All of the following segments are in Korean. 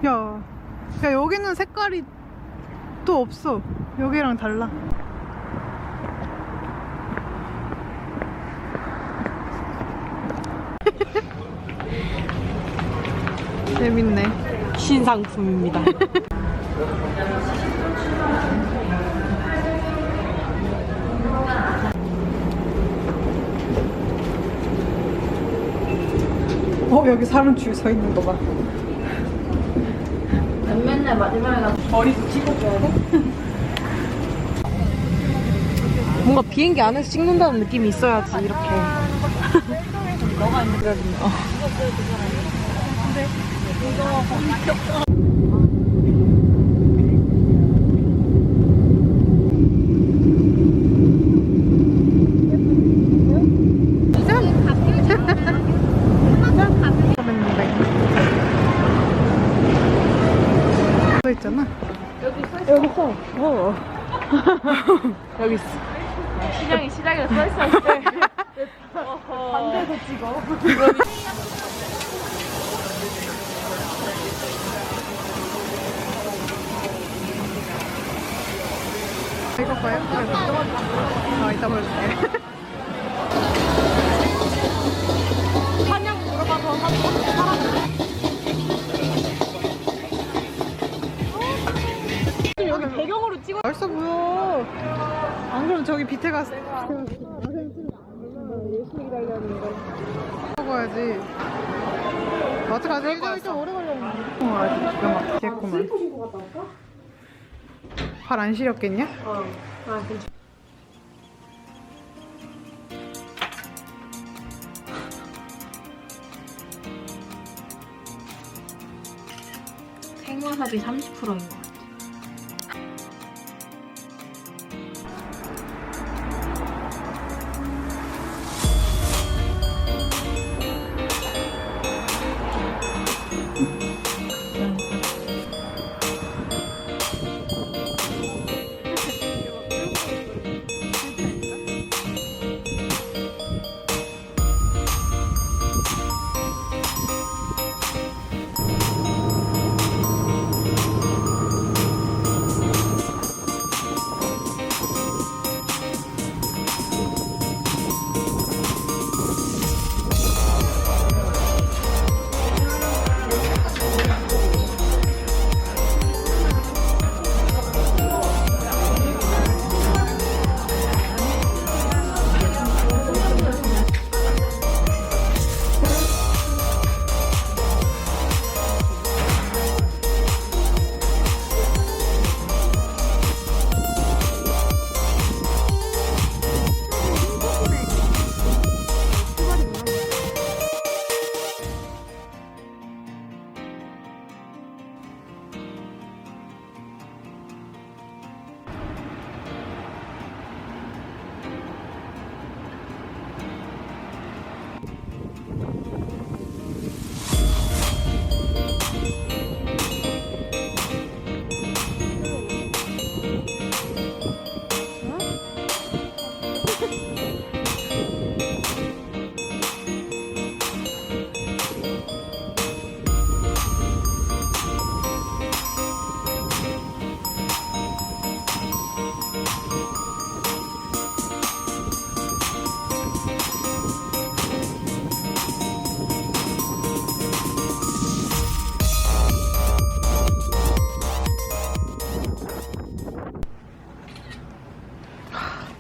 야, 야 여기는 색깔이 또 없어. 여기랑 달라. 재밌네. 신상품입니다. 여기 사람 줄 서 있는 거 봐. 맨날 마지막에 가서 머리도 찍어줘야 돼? 뭔가 비행기 안에서 찍는다는 느낌이 있어야지 이렇게. 너가 있는 그래. 써 있잖아. 여기 써. 여기 있어. 시장에 써 있었을 때 반대도 찍어. 이거 봐요? 이따 보여줄게. 한양 들어가서 사람. 여기 배경으로 찍어. 맛있어 보여. 안 그러면 저기 밑에 가서 열심히 기다렸는데. 먹어야지. 마트 가서 일좀 오래 걸렸는데. 아주 기가 막히겠구만. 발 안 시렸겠냐? 아, 괜찮아. 생와사비 30%인 것 같아.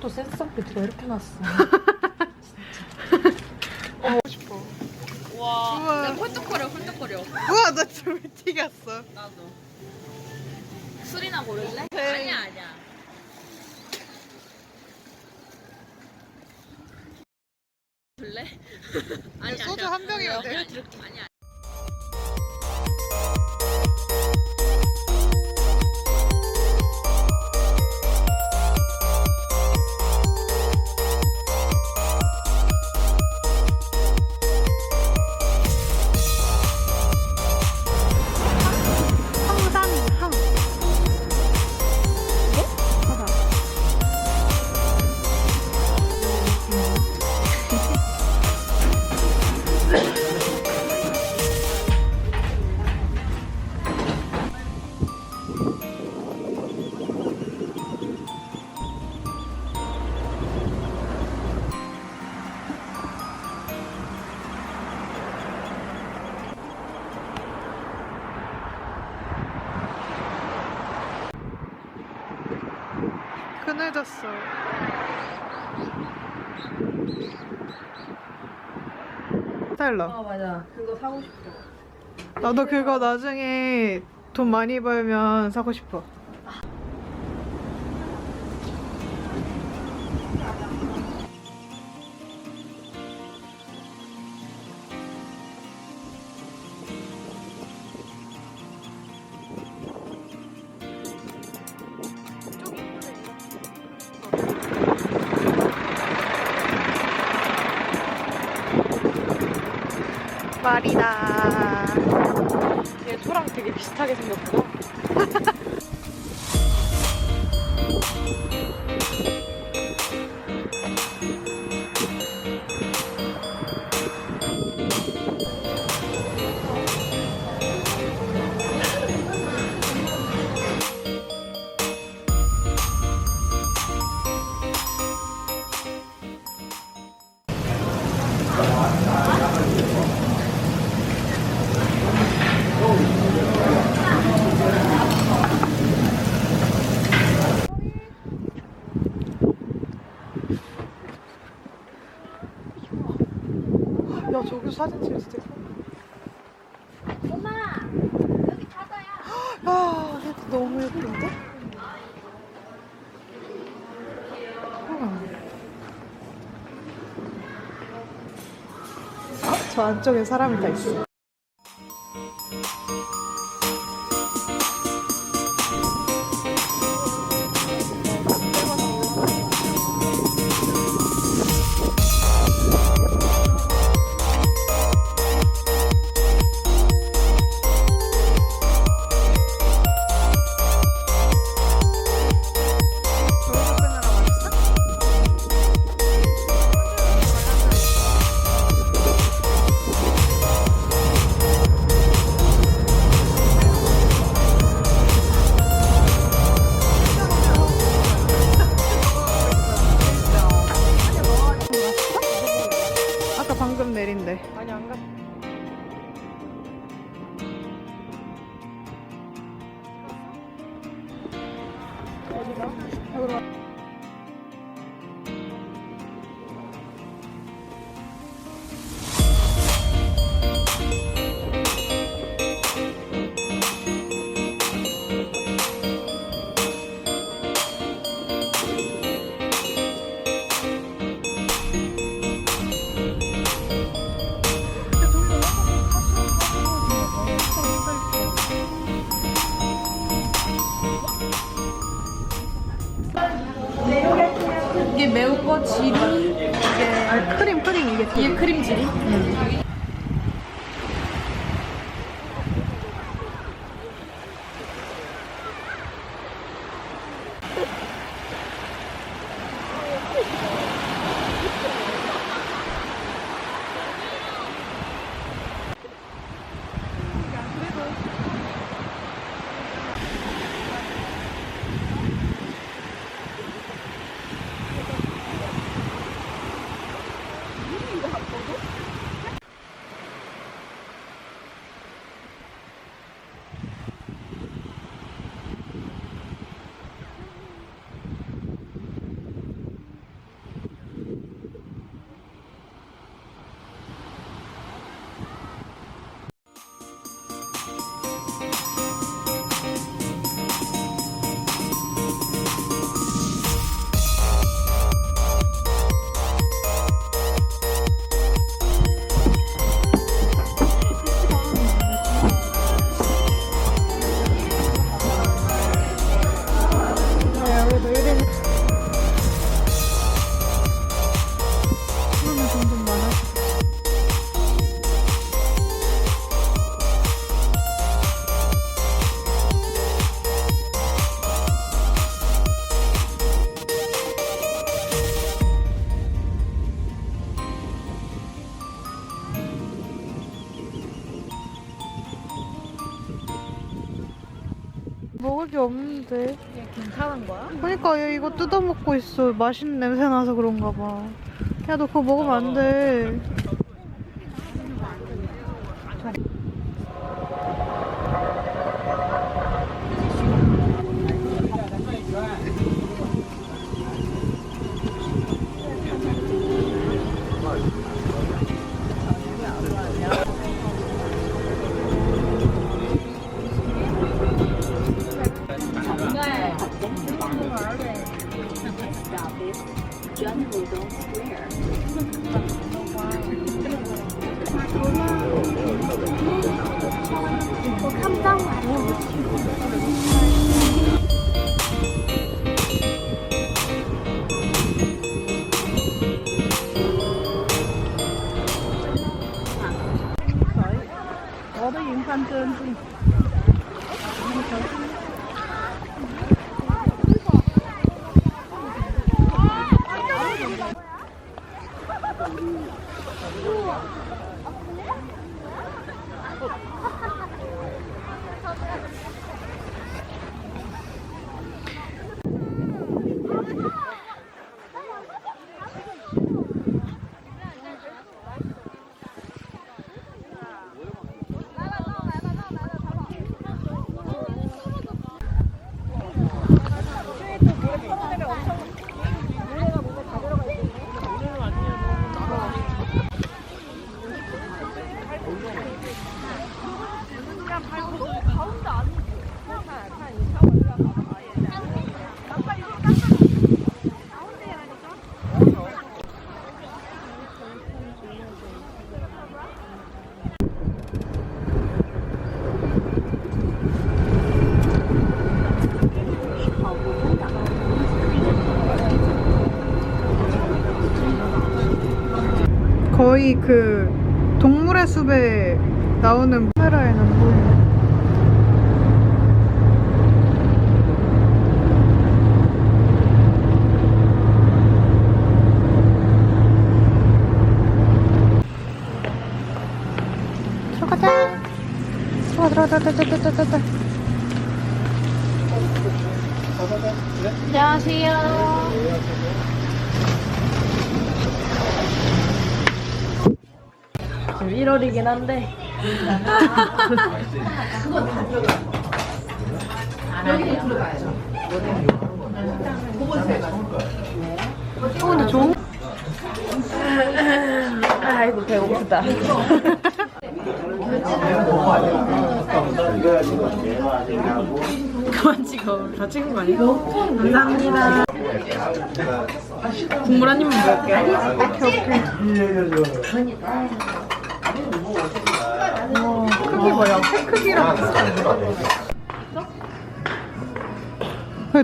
또 센스성 배트가 이렇게 났어. 싶어. 와, 우와. 홀떡거려. 우와, 나 좀 튀겼어. 나도. 술이나 고를래? 네. 아니야. 줄래? 아니, 소주 한 병이면 돼. 아니야. 서늘졌어. 스타일러. 맞아. 그거 사고 싶어. 나도 그거 나중에 돈 많이 벌면 사고 싶어. 말이다. 얘 소랑 되게 비슷하게 생겼구나. 야, 저기서 사진 찍을 수도 있어. 엄마 여기 바다야. 아, 이거 너무 예쁜데? 우와. 저 안쪽에 사람이 다 있어. 아까 방금 내린대. 아니, 안 갔. 이게 매운 거 지리, 아, 크림 이게 이게 크림 지리. 먹을 게 없는데. 이게 괜찮은 거야? 그러니까 얘 이거 뜯어먹고 있어. 맛있는 냄새 나서 그런가 봐. 야, 너 그거 먹으면 안 돼. 한방 아니야? 거의 그 동물의 숲에 나오는 카메라에는 안 보이네. 들어가자. 들어가. 안녕하세요. 지금 1월이긴 한데. 근데 좋은 아이고 배고프다. 그만 찍어. 다 찍은 거 아니야? 감사합니다. 국물 한 입만 먹을게요. 크기 뭐야? 새 크기랑 비슷한데?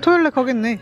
토요일에 거기 있네.